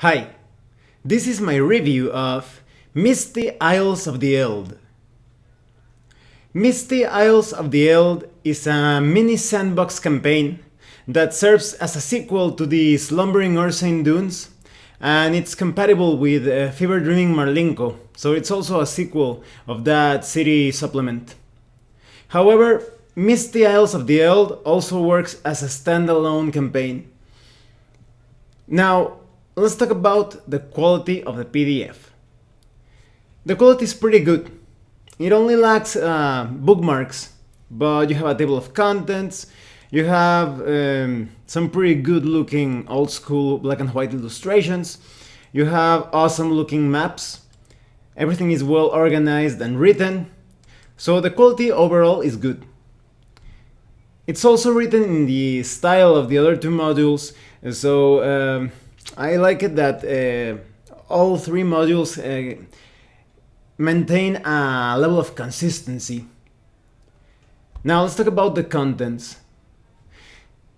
Hi, this is my review of Misty Isles of the Eld. Misty Isles of the Eld is a mini sandbox campaign that serves as a sequel to the Slumbering Ursine Dunes, and it's compatible with Fever Dreaming Marlinko, so it's also a sequel of that city supplement. However, Misty Isles of the Eld also works as a standalone campaign. Now, let's talk about the quality of the PDF. The quality is pretty good. It only lacks bookmarks, but you have a table of contents, you have some pretty good looking old school black and white illustrations, you have awesome looking maps, everything is well organized and written, so the quality overall is good. It's also written in the style of the other two modules, so I like it that all three modules maintain a level of consistency. Now let's talk about the contents.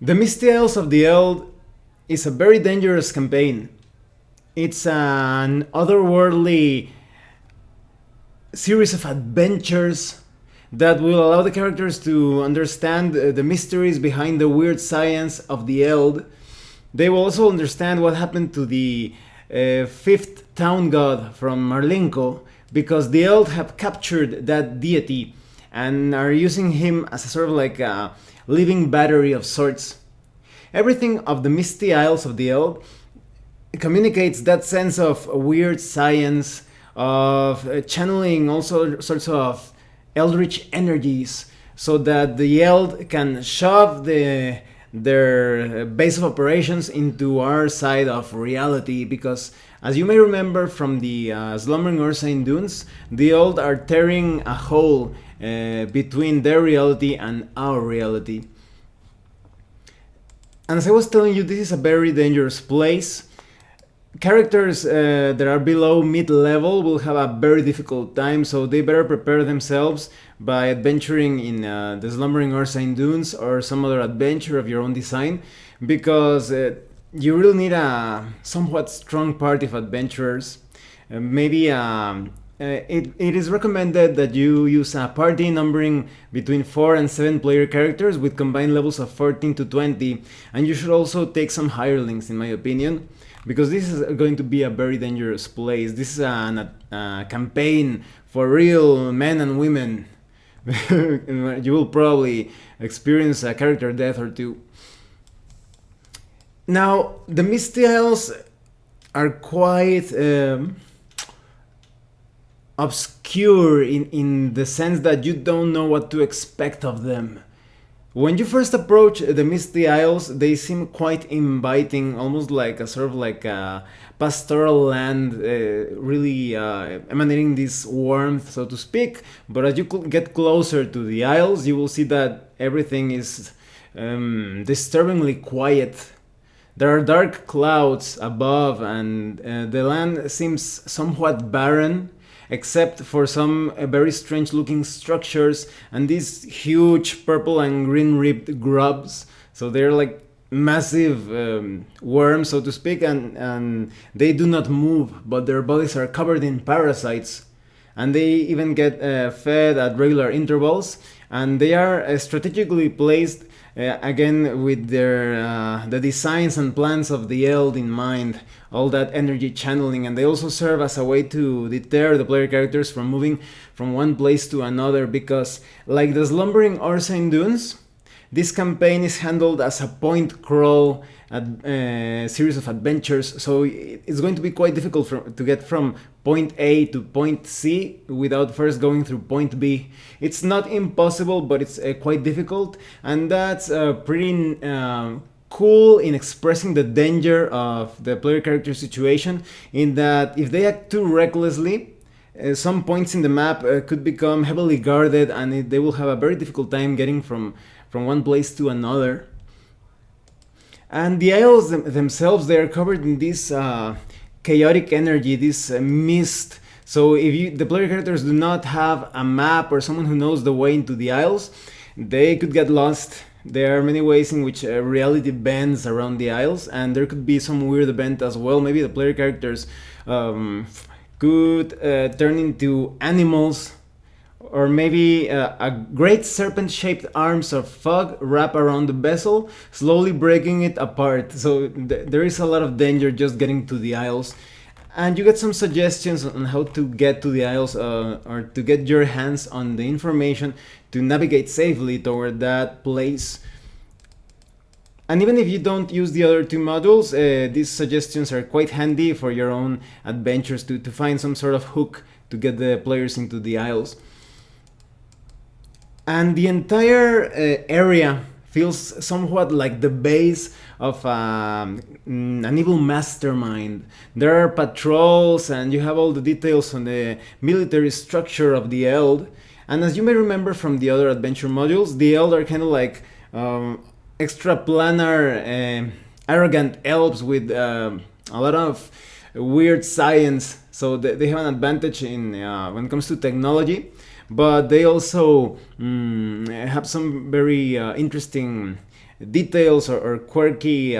The Misty Isles of the Eld is a very dangerous campaign. It's an otherworldly series of adventures that will allow the characters to understand the mysteries behind the weird science of the Eld. They will also understand what happened to the fifth town god from Marlinko, because the Eld have captured that deity and are using him as a sort of like a living battery of sorts. Everything of the Misty Isles of the Eld communicates that sense of weird science, of channeling all sorts of eldritch energies, so that the Eld can shove their base of operations into our side of reality, because as you may remember from the Slumbering Ursine Dunes, the Eld are tearing a hole between their reality and our reality. And as I was telling you, this is a very dangerous place. Characters that are below mid-level will have a very difficult time, so they better prepare themselves by adventuring in the Slumbering Ursine Dunes or some other adventure of your own design, because you really need a somewhat strong party of adventurers. It is recommended that you use a party numbering between 4 and 7 player characters with combined levels of 14 to 20, and you should also take some hirelings, in my opinion, because this is going to be a very dangerous place. This is a campaign for real men and women. You will probably experience a character death or two. Now, the Misty Isles are quite obscure in the sense that you don't know what to expect of them. When you first approach the Misty Isles, they seem quite inviting, almost like a sort of like a pastoral land, really emanating this warmth, so to speak. But as you get closer to the Isles, you will see that everything is disturbingly quiet. There are dark clouds above, and the land seems somewhat barren, except for some very strange looking structures and these huge purple and green ribbed grubs. So they're like massive worms, so to speak, and they do not move, but their bodies are covered in parasites, and they even get fed at regular intervals, and they are strategically placed again with their the designs and plans of the Eld in mind, all that energy channeling, and they also serve as a way to deter the player characters from moving from one place to another, because like the Slumbering Ursine Dunes, this campaign is handled as a point crawl series of adventures, so it's going to be quite difficult to get from point A to point C without first going through point B. It's not impossible, but it's quite difficult, and that's pretty cool in expressing the danger of the player character situation, in that if they act too recklessly, some points in the map could become heavily guarded, and they will have a very difficult time getting from one place to another. And the Isles themselves, they are covered in this chaotic energy, this mist. So if the player characters do not have a map or someone who knows the way into the Isles, they could get lost There are many ways in which reality bends around the Isles, and there could be some weird event as well. Maybe the player characters could turn into animals, or maybe a great serpent-shaped arms of fog wrap around the vessel, slowly breaking it apart. So there is a lot of danger just getting to the Isles. And you get some suggestions on how to get to the Isles, or to get your hands on the information to navigate safely toward that place. And even if you don't use the other two modules, these suggestions are quite handy for your own adventures to find some sort of hook to get the players into the Isles. And the entire area feels somewhat like the base of an evil mastermind. There are patrols, and you have all the details on the military structure of the Eld. And as you may remember from the other adventure modules, the Eld are kind of like extraplanar, arrogant elves with a lot of weird science. So they have an advantage in when it comes to technology. But they also have some very interesting details or quirky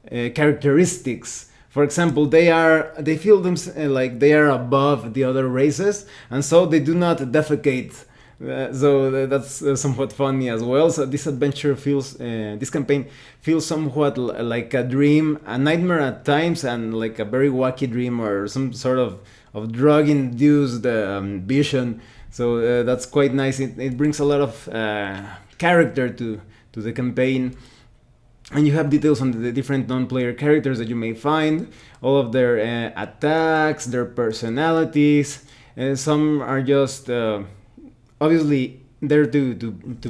characteristics. For example, they feel them like they are above the other races, and so they do not defecate. So that's somewhat funny as well. So this adventure feels, this campaign feels somewhat like a dream, a nightmare at times, and like a very wacky dream or some sort of drug-induced vision. So that's quite nice. It brings a lot of character to the campaign. And you have details on the different non-player characters that you may find, all of their attacks, their personalities. Some are just obviously there to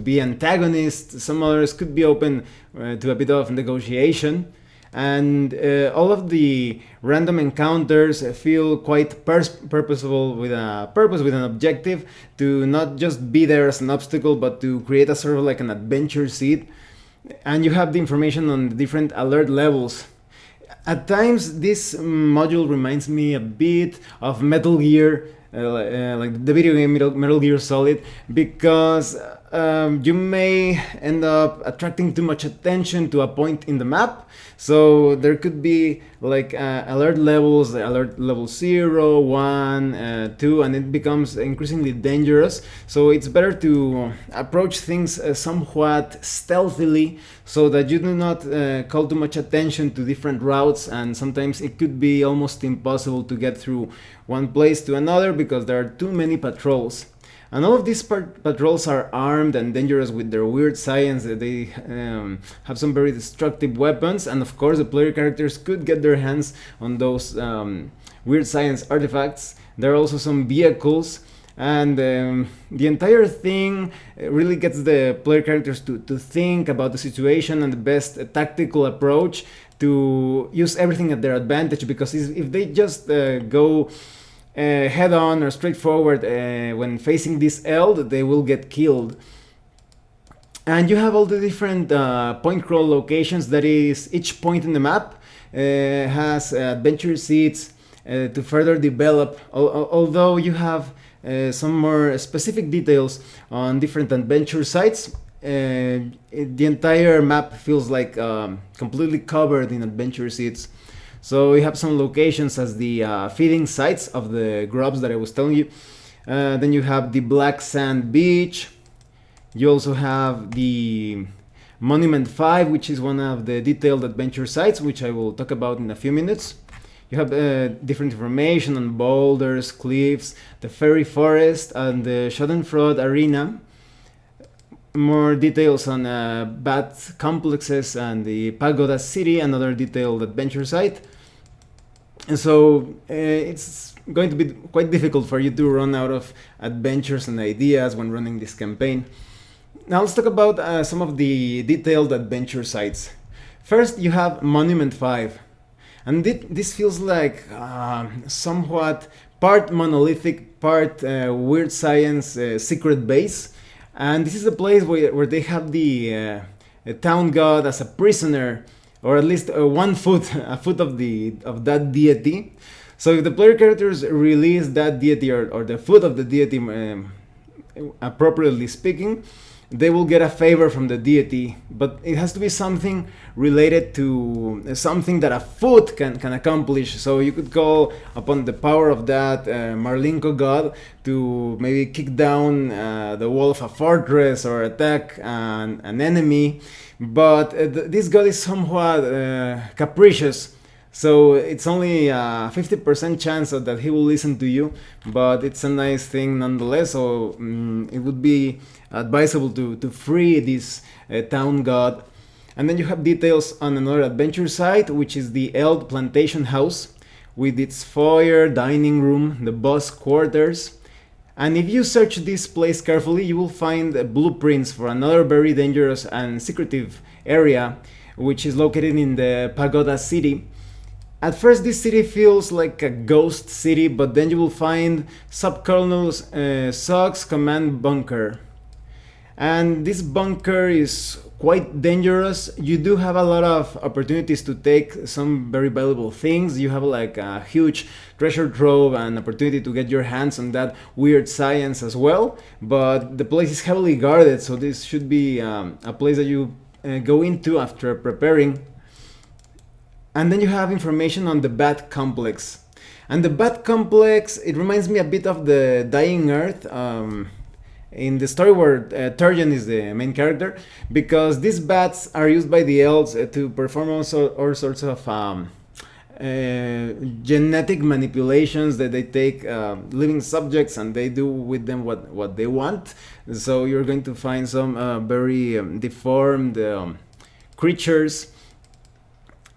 be antagonists. Some others could be open to a bit of negotiation. And all of the random encounters feel quite purposeful, with a purpose, with an objective, to not just be there as an obstacle, but to create a sort of like an adventure seed. And you have the information on the different alert levels. At times this module reminds me a bit of Metal Gear, like the video game Metal Gear Solid, because you may end up attracting too much attention to a point in the map. So there could be like alert levels, alert level 0, 1, 2, and it becomes increasingly dangerous. So it's better to approach things somewhat stealthily, so that you do not call too much attention to different routes, and sometimes it could be almost impossible to get through one place to another because there are too many patrols. And all of these patrols are armed and dangerous with their weird science. They have some very destructive weapons, and of course the player characters could get their hands on those weird science artifacts. There are also some vehicles, and the entire thing really gets the player characters to think about the situation and the best tactical approach to use everything at their advantage, because if they just go head on or straightforward when facing this Eld, they will get killed. And you have all the different point crawl locations. That is, each point in the map has adventure seeds to further develop, although you have some more specific details on different adventure sites. The entire map feels like completely covered in adventure seeds. So we have some locations as the feeding sites of the grubs that I was telling you. Then you have the Black Sand Beach. You also have the Monument 5, which is one of the detailed adventure sites, which I will talk about in a few minutes. You have different information on boulders, cliffs, the Fairy Forest, and the Schadenfreude Arena. More details on bat complexes and the Pagoda City, another detailed adventure site. And so it's going to be quite difficult for you to run out of adventures and ideas when running this campaign. Now let's talk about some of the detailed adventure sites. First, you have Monument 5. And this feels like somewhat part monolithic, part weird science secret base. And this is a place where they have the town god as a prisoner, or at least a foot of that deity. So if the player characters release that deity, or the foot of the deity, appropriately speaking, they will get a favor from the deity, but it has to be something related to something that a foot can accomplish. So you could call upon the power of that Marlinko god to maybe kick down the wall of a fortress or attack an enemy. But this god is somewhat capricious. So it's only a 50% chance that he will listen to you, but it's a nice thing nonetheless. So it would be advisable to free this town god. And then you have details on another adventure site, which is the Eld Plantation House, with its foyer, dining room, the boss quarters. And if you search this place carefully, you will find blueprints for another very dangerous and secretive area, which is located in the Pagoda City. At first, this city feels like a ghost city, but then you will find Sub-Colonel Sog's command bunker. And this bunker is quite dangerous. You do have a lot of opportunities to take some very valuable things. You have like a huge treasure trove and opportunity to get your hands on that weird science as well. But the place is heavily guarded, so this should be a place that you go into after preparing. And then you have information on the Bat Complex. And the Bat Complex, it reminds me a bit of the Dying Earth. In the story where Turgeon is the main character, because these bats are used by the elves to perform all sorts of genetic manipulations, that they take living subjects and they do with them what they want. So you're going to find some very deformed creatures.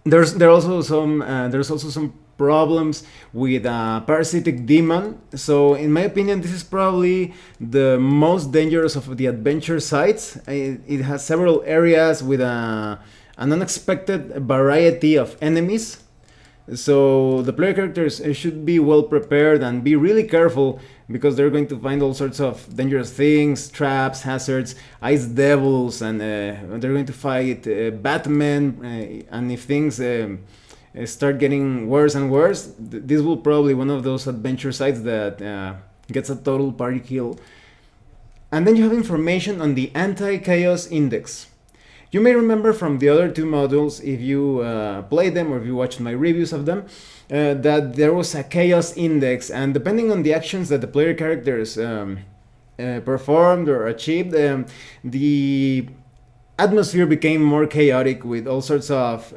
There's also some problems with a parasitic demon. So in my opinion, this is probably the most dangerous of the adventure sites. It has several areas with an unexpected variety of enemies. So the player characters should be well prepared and be really careful, because they're going to find all sorts of dangerous things, traps, hazards, ice devils, and they're going to fight Batman. And if things start getting worse and worse, this will probably one of those adventure sites that gets a total party kill. And then you have information on the Anti-Chaos Index. You may remember from the other two modules, if you played them or if you watched my reviews of them, that there was a Chaos Index, and depending on the actions that the player characters performed or achieved, the atmosphere became more chaotic with all sorts of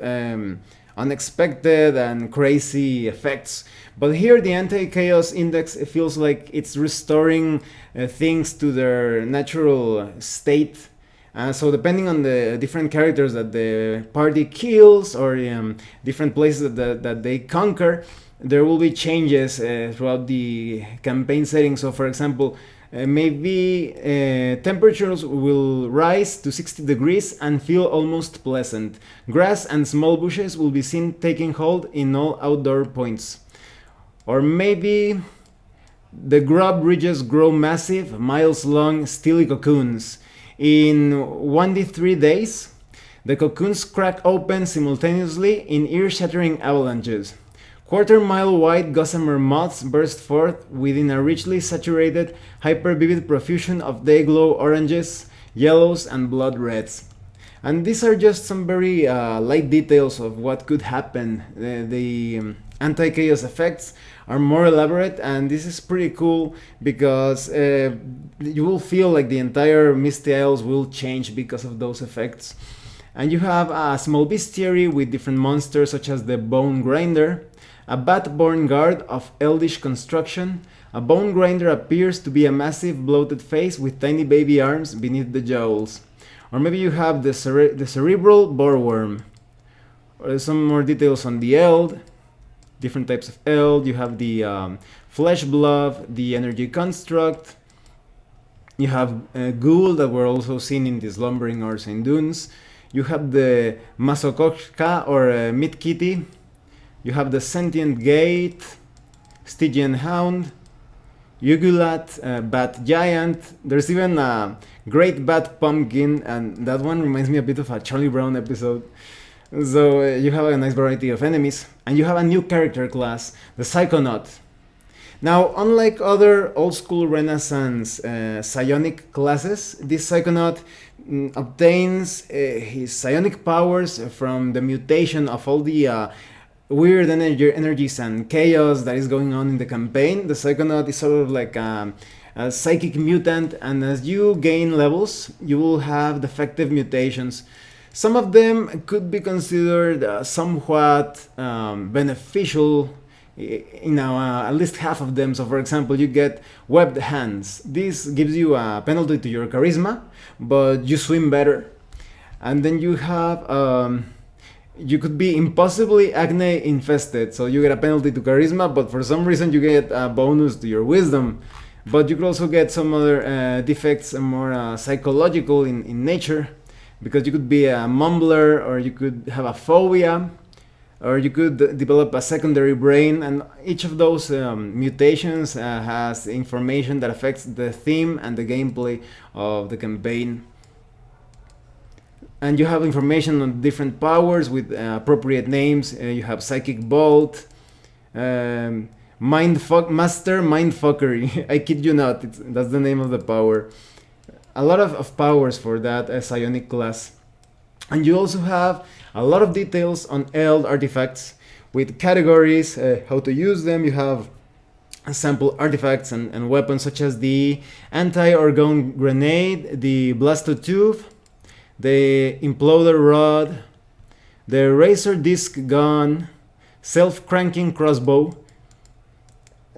unexpected and crazy effects. But here the Anti-Chaos Index, it feels like it's restoring things to their natural state. So depending on the different characters that the party kills or different places that they conquer, there will be changes throughout the campaign setting. So for example, maybe temperatures will rise to 60 degrees and feel almost pleasant. Grass and small bushes will be seen taking hold in all outdoor points. Or maybe the grub ridges grow massive, miles long, steely cocoons. In 1d3 days, the cocoons crack open simultaneously in ear-shattering avalanches. Quarter-mile wide gossamer moths burst forth within a richly saturated, hyper-vivid profusion of day-glow oranges, yellows, and blood reds. And these are just some very light details of what could happen. The anti-chaos effects are more elaborate, and this is pretty cool because you will feel like the entire Misty Isles will change because of those effects. And you have a small bestiary with different monsters such as the Bone Grinder, a bat-born guard of eldish construction. A Bone Grinder appears to be a massive bloated face with tiny baby arms beneath the jowls. Or maybe you have the cerebral boreworm. Or some more details on the Eld, different types of Eld. You have the flesh blob, the energy construct. You have ghoul that were also seen in the slumbering Arsene Dunes. You have the Masokoshka or Meat Kitty. You have the Sentient Gate, Stygian Hound, Yugulat, Bat Giant. There's even a Great Bat Pumpkin, and that one reminds me a bit of a Charlie Brown episode. So you have a nice variety of enemies, and you have a new character class, the Psychonaut. Now, unlike other old school Renaissance psionic classes, this Psychonaut obtains his psionic powers from the mutation of all the weird energies and chaos that is going on in the campaign. The Psychonaut is sort of like a psychic mutant, and as you gain levels, you will have defective mutations. Some of them could be considered somewhat beneficial, at least half of them. So for example, you get webbed hands. This gives you a penalty to your charisma, but you swim better. And then you have you could be impossibly acne infested, so you get a penalty to charisma, but for some reason you get a bonus to your wisdom. But you could also get some other defects, more psychological in nature, because you could be a mumbler, or you could have a phobia, or you could develop a secondary brain, and each of those mutations has information that affects the theme and the gameplay of the campaign. And you have information on different powers with appropriate names. You have Psychic Bolt, Master Mindfuckery. I kid you not, that's the name of the power. A lot of powers for that psionic class. And you also have a lot of details on Eld artifacts with categories, how to use them. You have sample artifacts and weapons such as the anti-orgone grenade, the blastotube, the imploder rod, the razor disc gun, self-cranking crossbow.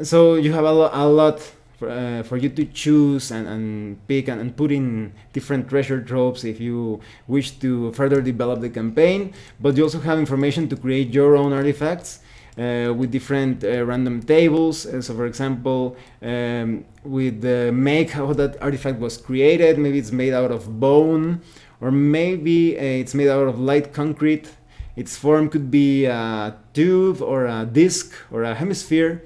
So you have a lot for you to choose and pick and put in different treasure troves if you wish to further develop the campaign. But you also have information to create your own artifacts with different random tables. So for example, with the make how that artifact was created, maybe it's made out of bone, or maybe it's made out of light concrete. Its form could be a tube or a disc or a hemisphere,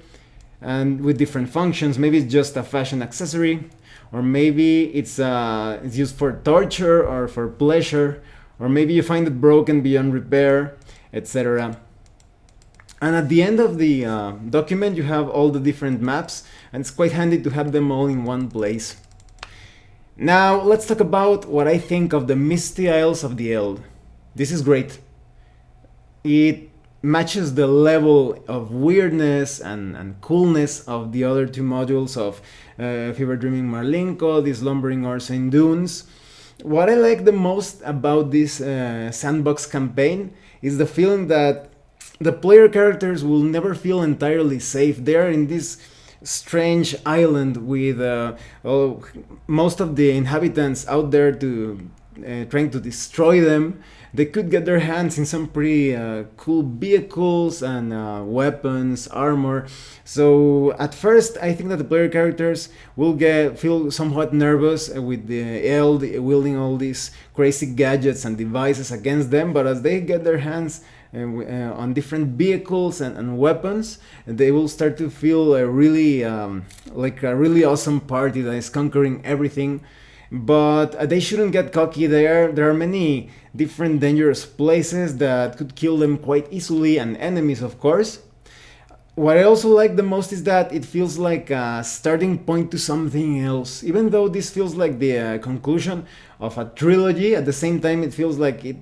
and with different functions. Maybe it's just a fashion accessory, or maybe it's used for torture or for pleasure, or maybe you find it broken beyond repair, etc. And at the end of the document, you have all the different maps, and it's quite handy to have them all in one place. Now let's talk about what I think of the Misty Isles of the Eld. This is great. It matches the level of weirdness and coolness of the other two modules of Fever Dreaming Marlinko, the Slumbering Orsine Dunes. What I like the most about this sandbox campaign is the feeling that the player characters will never feel entirely safe. They are in this strange island with most of the inhabitants out there to trying to destroy them. They could get their hands in some pretty cool vehicles and weapons, armor. So at first, I think that the player characters will feel somewhat nervous with the Eld wielding all these crazy gadgets and devices against them. But as they get their hands on different vehicles and weapons, they will start to feel like a really awesome party that is conquering everything. But they shouldn't get cocky. There are many different dangerous places that could kill them quite easily, and enemies, of course. What I also like the most is that it feels like a starting point to something else. Even though this feels like the conclusion of a trilogy, at the same time it feels like it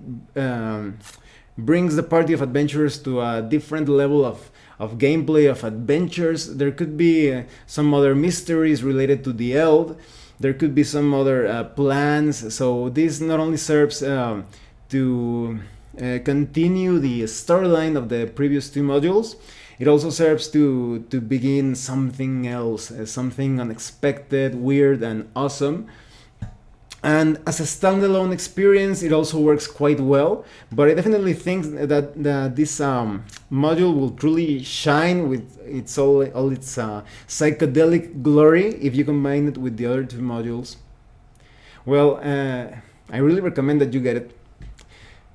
brings the party of adventurers to a different level of gameplay, of adventures. There could be some other mysteries related to the Eld. There could be some other plans. So this not only serves to continue the storyline of the previous two modules, it also serves to begin something else, something unexpected, weird, and awesome. And as a standalone experience, it also works quite well. But I definitely think that this module will truly shine with all its psychedelic glory if you combine it with the other two modules. Well, I really recommend that you get it.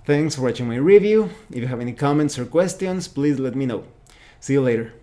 Thanks for watching my review. If you have any comments or questions, please let me know. See you later.